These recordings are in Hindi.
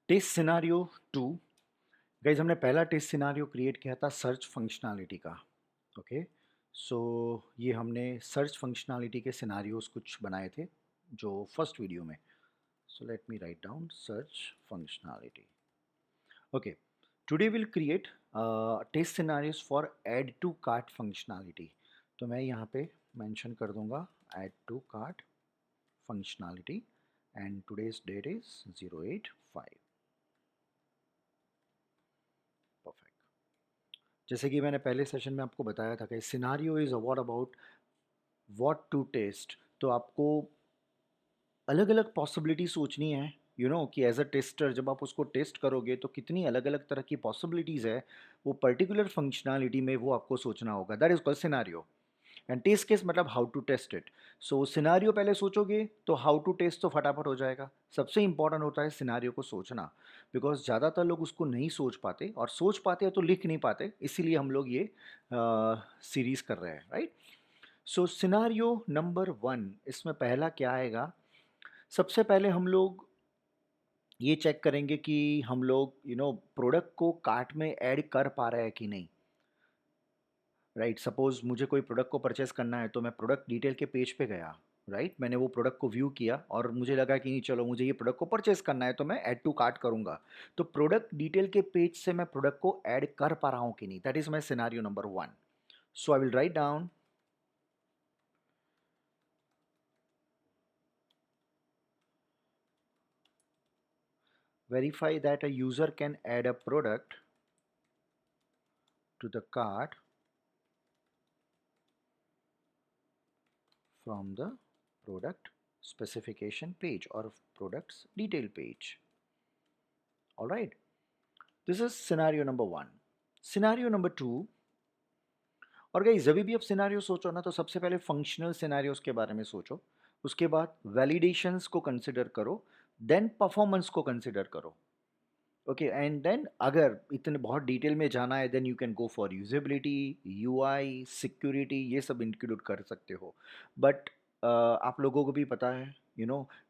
Test scenario 2। गाइज हमने पहला टेस्ट सिनारियो क्रिएट किया था सर्च फंक्शनैलिटी का। ओके, सो ये हमने सर्च फंक्शनैलिटी के सिनारियोज कुछ बनाए थे जो फर्स्ट वीडियो में। So let me write down search functionality. Okay, today will create test scenarios for add to cart functionality. तो मैं यहाँ पे मेंशन कर दूंगा add to cart functionality and today's date is 085। Perfect. जैसे कि मैंने पहले सेशन में आपको बताया था कि scenario is what about what to test. तो आपको अलग अलग पॉसिबिलिटी सोचनी है, कि एज अ टेस्टर जब आप उसको टेस्ट करोगे तो कितनी अलग अलग तरह की पॉसिबिलिटीज़ है वो पर्टिकुलर फंक्शनैलिटी में, वो आपको सोचना होगा। That is called scenario. And test case मतलब how to test it. So scenario पहले सोचोगे तो हाउ टू टेस्ट तो फटाफट हो जाएगा। सबसे इंपॉर्टेंट होता है सिनारियो को सोचना, बिकॉज ज़्यादातर लोग उसको नहीं सोच पाते, और सोच पाते हैं तो लिख नहीं पाते, इसीलिए हम लोग ये सीरीज़ कर रहे हैं, राइट। सो सिनारियो नंबर 1, इसमें पहला क्या आएगा। सबसे पहले हम लोग ये चेक करेंगे कि हम लोग प्रोडक्ट को कार्ट में ऐड कर पा रहे हैं कि नहीं। राइट, सपोज मुझे कोई प्रोडक्ट को परचेस करना है तो मैं प्रोडक्ट डिटेल के पेज पे गया। राइट, मैंने वो प्रोडक्ट को व्यू किया और मुझे लगा कि नहीं, चलो मुझे ये प्रोडक्ट को परचेस करना है तो मैं ऐड टू कार्ट करूंगा। तो प्रोडक्ट डिटेल के पेज से मैं प्रोडक्ट को ऐड कर पा रहा हूँ कि नहीं, that is my scenario number 1। So I will write down verify that a user can add a product to the cart from the product specification page or products detail page. All right, this is scenario number 1. Scenario number 2। और गाइस जब भी आप सिनारियो सोचो ना तो सबसे पहले फंक्शनल सिनारियोस के बारे में सोचो, उसके बाद वैलिडेशंस को कंसिडर करो, देन परफॉर्मेंस को कंसिडर करो। ओके, एंड देन अगर इतने बहुत डिटेल में जाना है then you can go for usability, UI, security, ये सब इंक्लूड कर सकते हो। बट आप लोगों को भी पता है,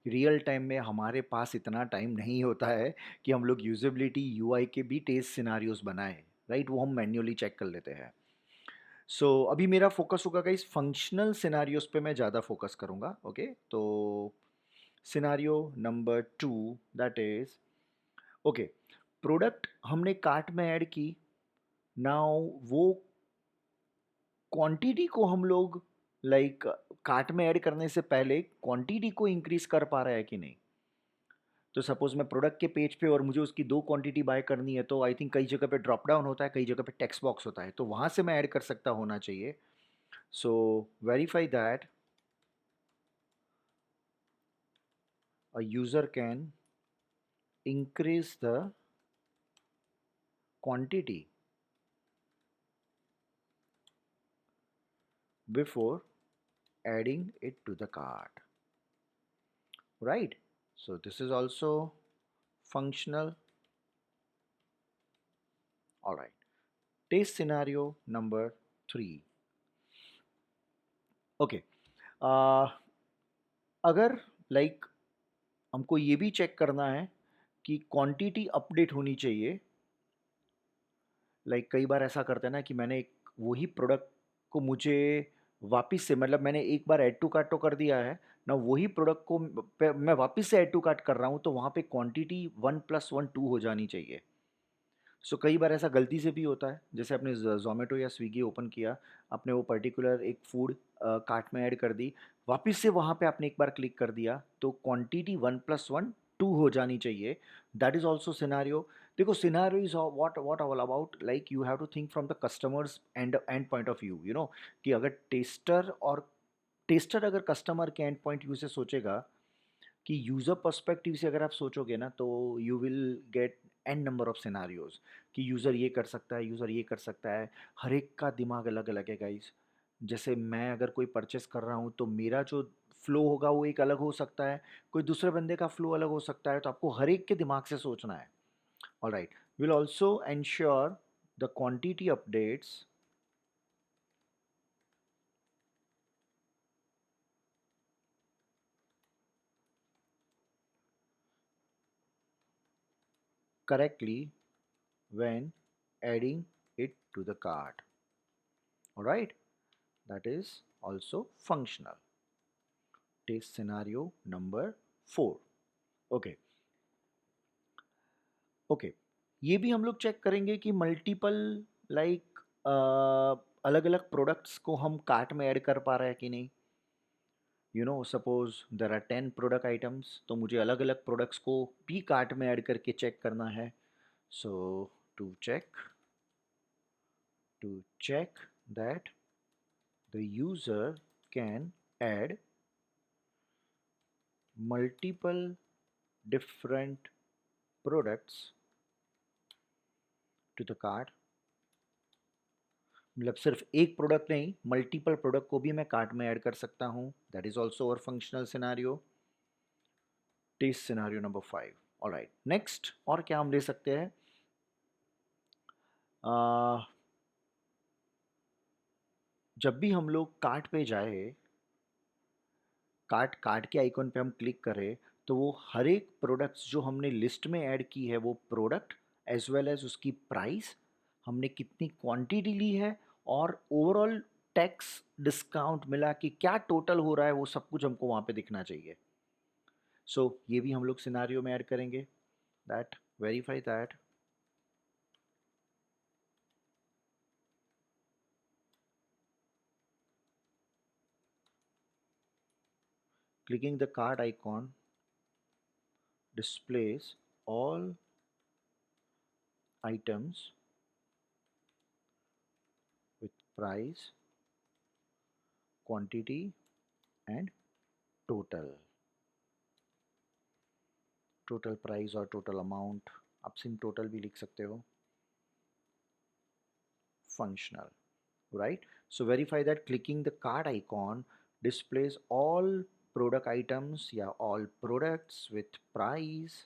रियल टाइम में हमारे पास इतना टाइम नहीं होता है कि हम लोग यूजेबिलिटी, यूआई के भी टेस्ट सिनारियोस बनाएं। राइट, वो हम मैन्युअली चेक कर लेते हैं। सो अभी मेरा फोकस होगा इस फंक्शनल सिनारियोस पे, मैं ज़्यादा फोकस करूँगा। ओके, तो scenario number 2, that is okay, product हमने कार्ट में ऐड की। नाउ वो क्वांटिटी को हम लोग लाइक कार्ट में ऐड करने से पहले क्वांटिटी को इंक्रीज कर पा रहा है कि नहीं। तो सपोज मैं प्रोडक्ट के पेज पे और मुझे उसकी 2 क्वांटिटी बाय करनी है, तो आई थिंक कई जगह पे ड्रॉप डाउन होता है, कई जगह पे टेक्स्ट बॉक्स होता है, तो वहाँ से मैं ऐड कर सकता होना चाहिए। So verify that a user can increase the quantity before adding it to the cart, right. So this is also functional. All right, test scenario number 3। okay, अगर लाइक हमको ये भी चेक करना है कि क्वांटिटी अपडेट होनी चाहिए। कई बार ऐसा करते हैं ना कि मैंने एक वही प्रोडक्ट को मुझे वापस से, मतलब मैंने एक बार ऐड टू कार्ट तो कर दिया है ना, वही प्रोडक्ट को मैं वापस से ऐड टू कार्ट कर रहा हूँ, तो वहाँ पे क्वांटिटी 1+1 2 हो जानी चाहिए। सो कई बार ऐसा गलती से भी होता है, जैसे आपने जोमेटो या स्विगी ओपन किया, आपने वो पर्टिकुलर एक फूड कार्ट में ऐड कर दी, वापस से वहाँ पे आपने एक बार क्लिक कर दिया तो क्वांटिटी 1+1 2 हो जानी चाहिए। That is also scenario. देखो, scenario is what all about, like you have to think from the customers end point of view, कि अगर टेस्टर अगर कस्टमर के एंड पॉइंट व्यू से सोचेगा, कि यूज़र पर्सपेक्टिव से अगर आप सोचोगे ना, तो you will get an number of scenarios कि यूज़र ये कर सकता है, यूज़र ये कर सकता है। हर एक का दिमाग अलग अलग है गाइस। जैसे मैं अगर कोई परचेस कर रहा हूँ तो मेरा जो फ्लो होगा वो एक अलग हो सकता है, कोई दूसरे बंदे का फ्लो अलग हो सकता है, तो आपको हर एक के दिमाग से सोचना है। All right, will also ensure the quantity updates correctly when adding it to the cart. Alright, that is also functional. Test scenario number 4. Okay, okay, ये भी हम लोग चेक करेंगे कि मल्टीपल लाइक अलग अलग प्रोडक्ट्स को हम कार्ट में ऐड कर पा रहे हैं कि नहीं. You know suppose there are 10 product items, तो मुझे अलग अलग प्रोडक्ट्स को भी कार्ट में ऐड करके चेक करना है. So to check that the user can add multiple different products to the cart. मतलब सिर्फ एक प्रोडक्ट नहीं, मल्टीपल प्रोडक्ट को भी मैं कार्ट में ऐड कर सकता हूँ. That is also our functional scenario. Test scenario number 5. Alright, next और क्या हम ले सकते हैं. जब भी हम लोग कार्ट पे जाए, कार्ट के आइकॉन पे हम क्लिक करें, तो वो हर एक प्रोडक्ट्स जो हमने लिस्ट में ऐड की है, वो प्रोडक्ट एज वेल एज उसकी प्राइस, हमने कितनी क्वांटिटी ली है, और ओवरऑल टैक्स डिस्काउंट मिला कि क्या टोटल हो रहा है, वो सब कुछ हमको वहाँ पे दिखना चाहिए. सो ये भी हम लोग सिनारियो में ऐड करेंगे. That verify that clicking the cart icon displays all items with price, quantity and total. Total price और टोटल अमाउंट, आप सिम टोटल भी लिख सकते हो. Functional, right? So verify that clicking the card icon displays all product items, yeah, all products with price.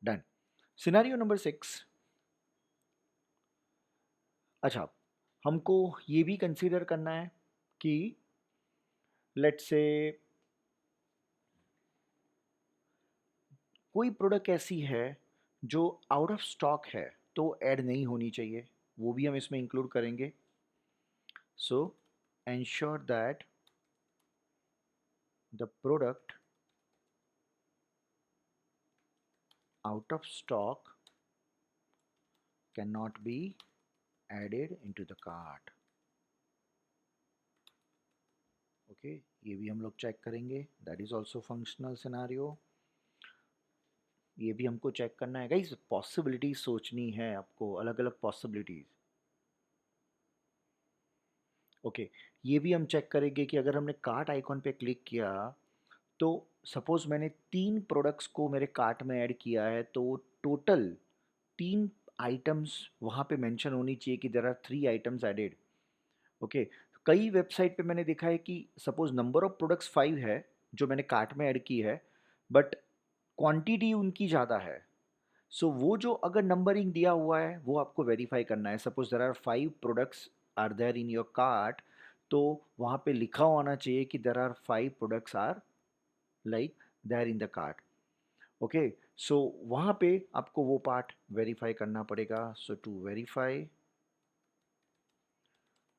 Done. Scenario number 6. अच्छा, हमको ये भी कंसीडर करना है कि लेट्स से कोई प्रोडक्ट ऐसी है जो आउट ऑफ स्टॉक है, तो ऐड नहीं होनी चाहिए, वो भी हम इसमें इंक्लूड करेंगे. सो ensure that the product out of stock cannot be added into the cart. Okay, ये भी हम लोग चेक करेंगे. That is also functional scenario. ये भी हमको चेक करना है. गाइस, पॉसिबिलिटीज सोचनी है आपको, अलग अलग पॉसिबिलिटीज. ओके, ये भी हम चेक करेंगे कि अगर हमने कार्ट आइकॉन पे क्लिक किया, तो सपोज मैंने 3 प्रोडक्ट्स को मेरे कार्ट में ऐड किया है, तो टोटल 3 आइटम्स वहाँ पे मेंशन होनी चाहिए कि there are 3 items added. Okay, कई वेबसाइट पे मैंने देखा है कि सपोज नंबर ऑफ प्रोडक्ट्स 5 है जो मैंने कार्ट में ऐड की है, बट क्वांटिटी उनकी ज़्यादा है. सो वो जो अगर नंबरिंग दिया हुआ है, वो आपको वेरीफाई करना है. Suppose there are 5 products are there in your cart, तो वहाँ पे लिखा होना चाहिए कि there are 5 products are like there in the cart. Okay, so वहाँ पे आपको वो पार्ट वेरीफाई करना पड़ेगा. So to verify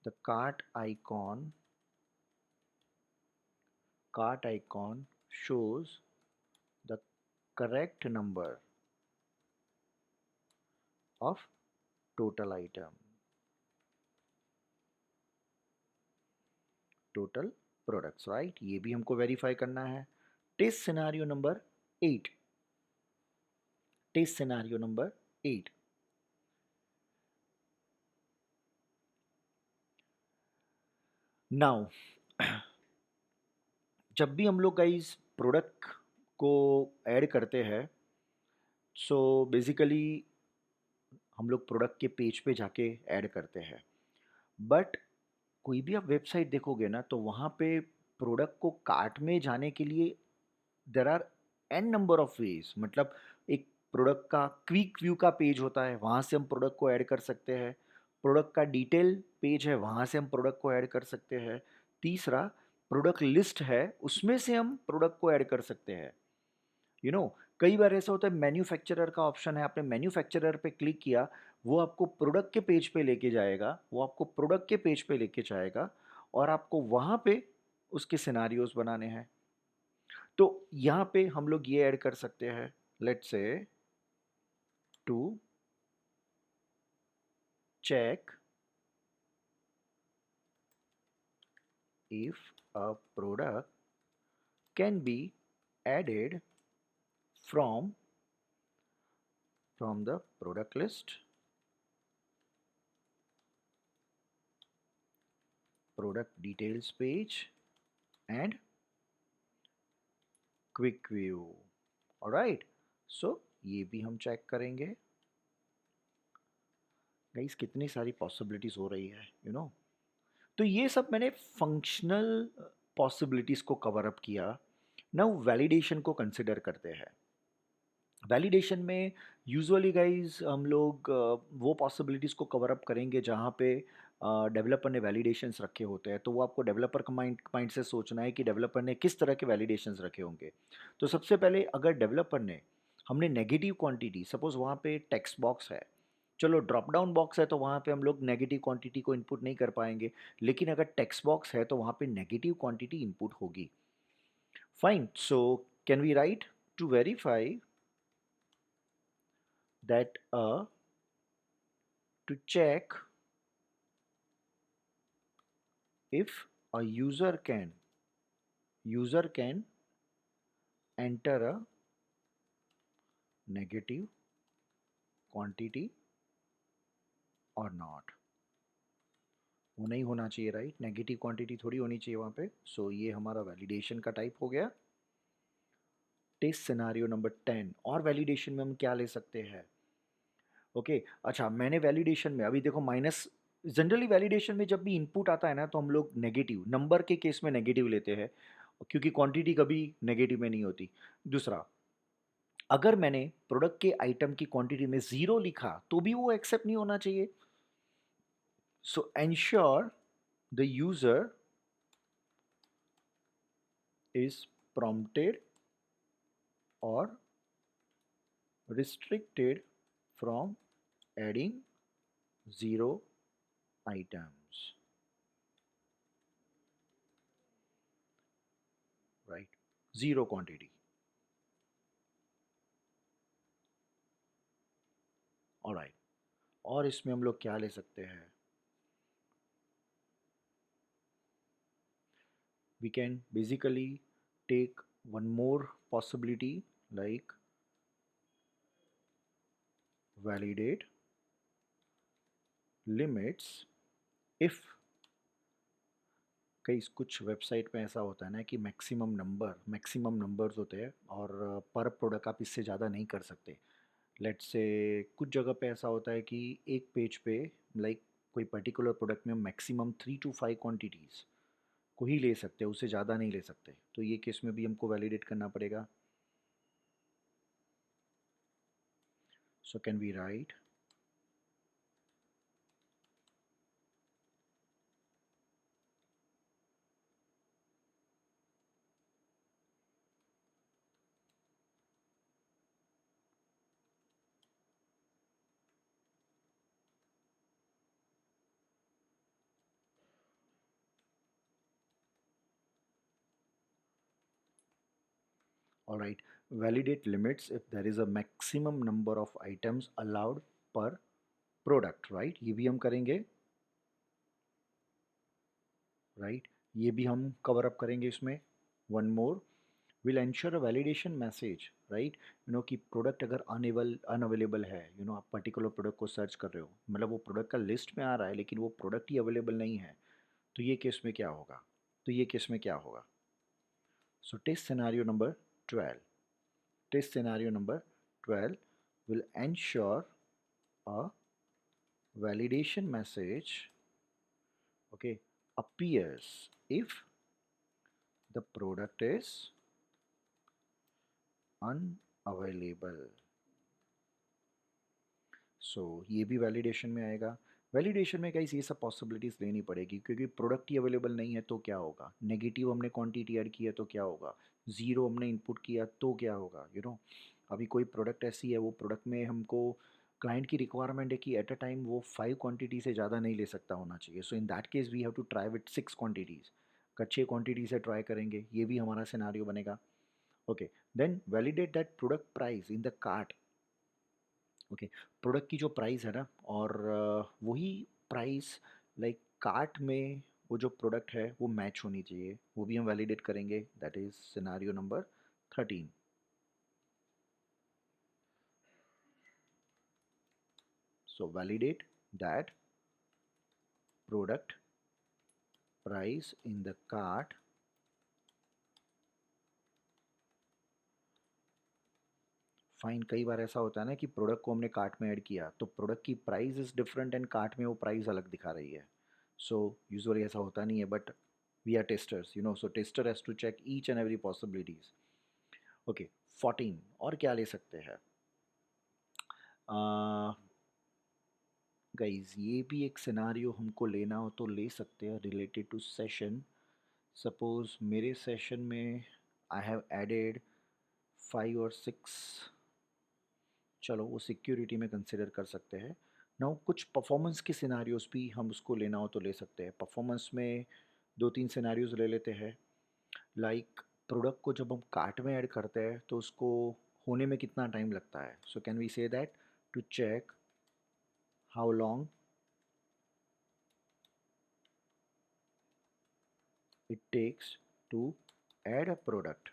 the cart icon shows the correct number of total products, right? ये भी हमको वेरीफाई करना है. Test scenario number 8. Test scenario number 8. Now जब भी हम लोग गाइस प्रोडक्ट को ऐड करते हैं, सो बेसिकली हम लोग प्रोडक्ट के पेज पे जाके ऐड करते हैं. बट कोई भी आप वेबसाइट देखोगे ना, तो वहाँ पे प्रोडक्ट को कार्ट में जाने के लिए there are an number of ways. मतलब एक प्रोडक्ट का क्विक व्यू का पेज होता है, वहाँ से हम प्रोडक्ट को ऐड कर सकते हैं. प्रोडक्ट का डिटेल पेज है, वहाँ से हम प्रोडक्ट को ऐड कर सकते हैं. तीसरा, प्रोडक्ट लिस्ट है उसमें से हम प्रोडक्ट को ऐड कर सकते हैं। यू नो कई बार ऐसा होता है मैन्युफैक्चरर का ऑप्शन है, आपने मैन्युफैक्चरर पे क्लिक किया, वो आपको प्रोडक्ट के पेज पे लेके जाएगा, वो आपको प्रोडक्ट के पेज पे लेके जाएगा और आपको वहाँ पे उसके सिनारियोज बनाने हैं। तो यहाँ पे हम लोग ये ऐड कर सकते हैं, let's say to check if a product can be added from the product list, product details page and quick view. Alright, so ये भी हम चेक करेंगे। गाइस कितनी सारी पॉसिबिलिटीज हो रही है तो ये सब मैंने फंक्शनल पॉसिबिलिटीज को कवर अप किया। नाउ वैलिडेशन को कंसिडर करते हैं। वैलिडेशन में यूजुअली गाइज हम लोग वो पॉसिबिलिटीज़ को कवर अप करेंगे जहाँ पे डेवलपर ने वैलिडेशंस रखे होते हैं। तो वो आपको डेवलपर का माइंड से सोचना है कि डेवलपर ने किस तरह के वैलिडेशंस रखे होंगे। तो सबसे पहले अगर डेवलपर ने हमने नेगेटिव क्वांटिटी, सपोज वहाँ पे टेक्स्ट बॉक्स है, चलो ड्रॉप डाउन बॉक्स है तो वहाँ पे हम लोग नेगेटिव क्वांटिटी को इनपुट नहीं कर पाएंगे, लेकिन अगर टेक्स्ट बॉक्स है तो वहाँ पे नेगेटिव क्वांटिटी इनपुट होगी। Fine, so can we write to verify that to check if a user can enter a negative quantity or not। वो नहीं होना चाहिए, राइट? नेगेटिव क्वांटिटी थोड़ी होनी चाहिए वहाँ पे। सो ये हमारा वैलिडेशन का टाइप हो गया। Test scenario number 10। और वैलिडेशन में हम क्या ले सकते हैं? ओके अच्छा, मैंने वैलिडेशन में अभी देखो माइनस, जनरली वैलिडेशन में जब भी इनपुट आता है ना तो हम लोग नेगेटिव नंबर के केस में नेगेटिव लेते हैं क्योंकि क्वांटिटी कभी नेगेटिव में नहीं होती। दूसरा, अगर मैंने प्रोडक्ट के आइटम की क्वांटिटी में 0 लिखा तो भी वो एक्सेप्ट नहीं होना चाहिए। सो ensure the user is prompted or restricted from adding 0 items, right? 0 quantity। Alright, और इसमें हम लोग क्या ले सकते हैं? We can basically take one more possibility like validate limits if, कई कुछ वेबसाइट पे ऐसा होता है ना कि मैक्सिमम नंबर्स होते हैं और पर प्रोडक्ट आप इससे ज़्यादा नहीं कर सकते। लेट्स से कुछ जगह पे ऐसा होता है कि एक पेज पे लाइक कोई पर्टिकुलर प्रोडक्ट में मैक्सिमम 3 to 5 क्वांटिटीज़ को ही ले सकते हैं, उससे ज़्यादा नहीं ले सकते। तो ये केस में भी हमको वैलिडेट करना पड़ेगा। So can we write alright, validate limits if there is a maximum number of items allowed per product, right? ये भी हम करेंगे, right? ये भी हम कवर अप करेंगे इसमें। One more, will ensure a validation message, right? कि प्रोडक्ट अगर अनअवेलेबल है, आप पर्टिकुलर प्रोडक्ट को सर्च कर रहे हो, मतलब वो प्रोडक्ट का लिस्ट में आ रहा है लेकिन वो प्रोडक्ट ही अवेलेबल नहीं है, तो ये केस में क्या होगा? So test scenario number 12। Test scenario number 12 will ensure a validation message, okay, appears if the product is unavailable। So ये भी validation में आएगा। वैलिडेशन में गाइस ये सब पॉसिबिलिटीज़ लेनी पड़ेगी, क्योंकि प्रोडक्ट ही अवेलेबल नहीं है तो क्या होगा, नेगेटिव हमने क्वांटिटी ऐड की है तो क्या होगा, ज़ीरो हमने इनपुट किया तो क्या होगा, अभी कोई प्रोडक्ट ऐसी है, वो प्रोडक्ट में हमको क्लाइंट की रिक्वायरमेंट है कि एट अ टाइम वो 5 क्वांटिटी से ज़्यादा नहीं ले सकता होना चाहिए, so in that case we have to try with 6 quantities, कच्चे क्वांटिटी से ट्राई करेंगे, ये भी हमारा सिनारियो बनेगा। Okay, then validate that product price in the cart. Okay, product की जो प्राइस है ना, और वही प्राइस लाइक कार्ट में वो जो प्रोडक्ट है वो मैच होनी चाहिए, वो भी हम वैलिडेट करेंगे, that is scenario number 13। So validate that product price in the cart, fine, कई बार ऐसा होता है ना कि प्रोडक्ट को हमने कार्ट में ऐड किया तो प्रोडक्ट की price is different and cart में वो प्राइस अलग दिखा रही है, सो यूजुअली ऐसा होता नहीं है, but we are testers, so tester has to check each and every possibilities. Okay, 14 और क्या ले सकते हैं गाइज, ये भी एक सिनारियो हमको लेना हो तो ले सकते हैं रिलेटेड टू सेशन। सपोज मेरे सेशन में आई हैव एडेड 5 और 6, चलो वो सिक्योरिटी में कंसिडर कर सकते हैं। नाउ कुछ परफॉर्मेंस के सिनारियोज भी हम उसको लेना हो तो ले सकते हैं। परफॉर्मेंस में 2-3 सिनारियोज ले लेते हैं, लाइक प्रोडक्ट को जब हम कार्ट में ऐड करते हैं तो उसको होने में कितना टाइम लगता है, so can we say that to check how long it takes to add a product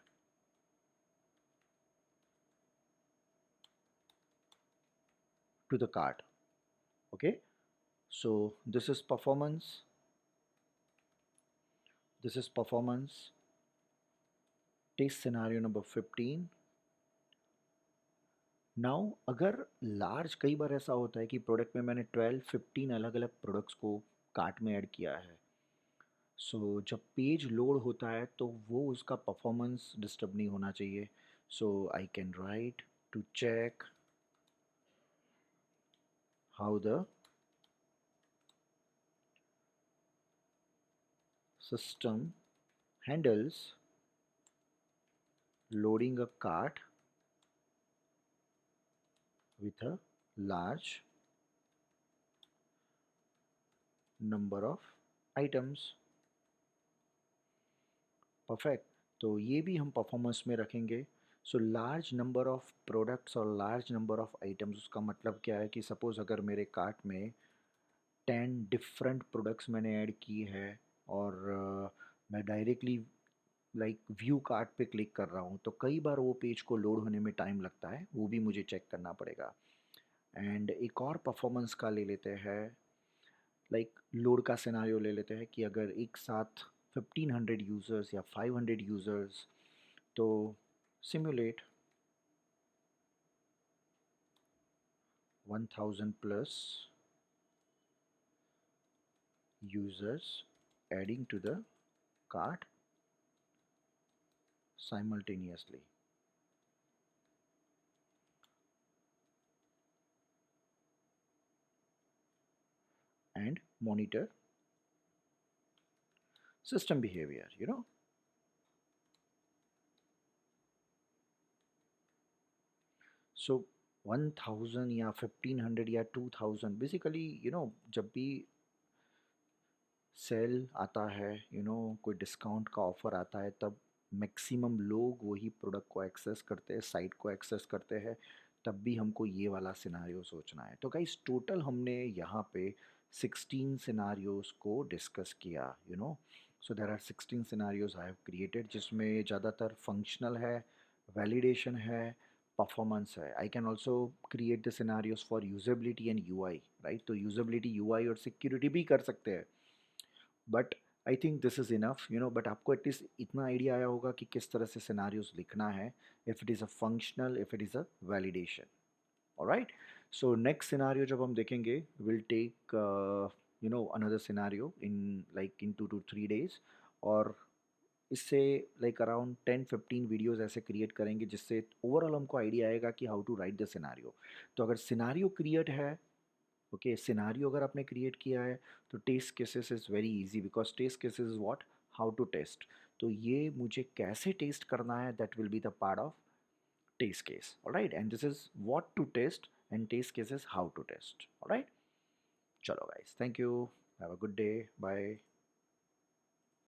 to the cart. Okay, so this is performance test scenario number 15. Now अगर लार्ज, कई बार ऐसा होता है कि प्रोडक्ट में मैंने 12-15 अलग अलग प्रोडक्ट्स को कार्ट में ऐड किया है, सो जब पेज लोड होता है तो वो उसका परफॉर्मेंस डिस्टर्ब नहीं होना चाहिए, so I can write to check how the system handles loading a cart with a large number of items. Perfect, तो ये भी हम परफॉर्मेंस में रखेंगे। So large number of products और लार्ज नंबर ऑफ आइटम्स, उसका मतलब क्या है कि सपोज़ अगर मेरे कार्ट में 10 डिफरेंट प्रोडक्ट्स मैंने ऐड की है, और मैं डायरेक्टली लाइक व्यू कार्ट पे क्लिक कर रहा हूँ, तो कई बार वो पेज को लोड होने में टाइम लगता है, वो भी मुझे चेक करना पड़ेगा। एंड एक और परफॉर्मेंस का ले लेते हैं, लाइक लोड का सिनारियो ले लेते हैं कि अगर एक साथ 1500 यूज़र्स या 500 यूज़र्स, तो simulate 1000 plus users adding to the cart simultaneously. And monitor system behavior. So 1000 या 1500 या 2000, बेसिकली जब भी सेल आता है, कोई डिस्काउंट का ऑफ़र आता है, तब मैक्सिमम लोग वही प्रोडक्ट को एक्सेस करते हैं, साइट को एक्सेस करते हैं, तब भी हमको ये वाला सिनारियो सोचना है। तो गाइस टोटल हमने यहाँ पे 16 सिनारियोज़ को डिस्कस किया, so there are 16 scenarios I have created, जिसमें ज़्यादातर फंक्शनल है, वैलिडेशन है, परफॉर्मेंस है। I can also create the scenarios for usability and UI, right, तो यूजेबिलिटी, यूआई और सिक्योरिटी भी कर सकते हैं, but I think this is enough, but आपको एटलीस्ट इतना आइडिया आया होगा कि किस तरह से सिनारियोज लिखना है, if it is a functional, if it is a validation. Alright, so next scenario जब हम देखेंगे, will take another scenario in like in 2 to 3 days, और इससे लाइक अराउंड 10-15 वीडियोज़ ऐसे क्रिएट करेंगे, जिससे ओवरऑल हमको आइडिया आएगा कि how to write the scenario. तो अगर सिनारियो क्रिएट है, ओके, सिनारियो अगर आपने क्रिएट किया है तो test cases is very easy, because test cases is what, how to test. तो ये मुझे कैसे टेस्ट करना है, that will be the part of test case, alright, and this is what to test and test case is how to test, alright. चलो guys, thank you, have a good day, bye.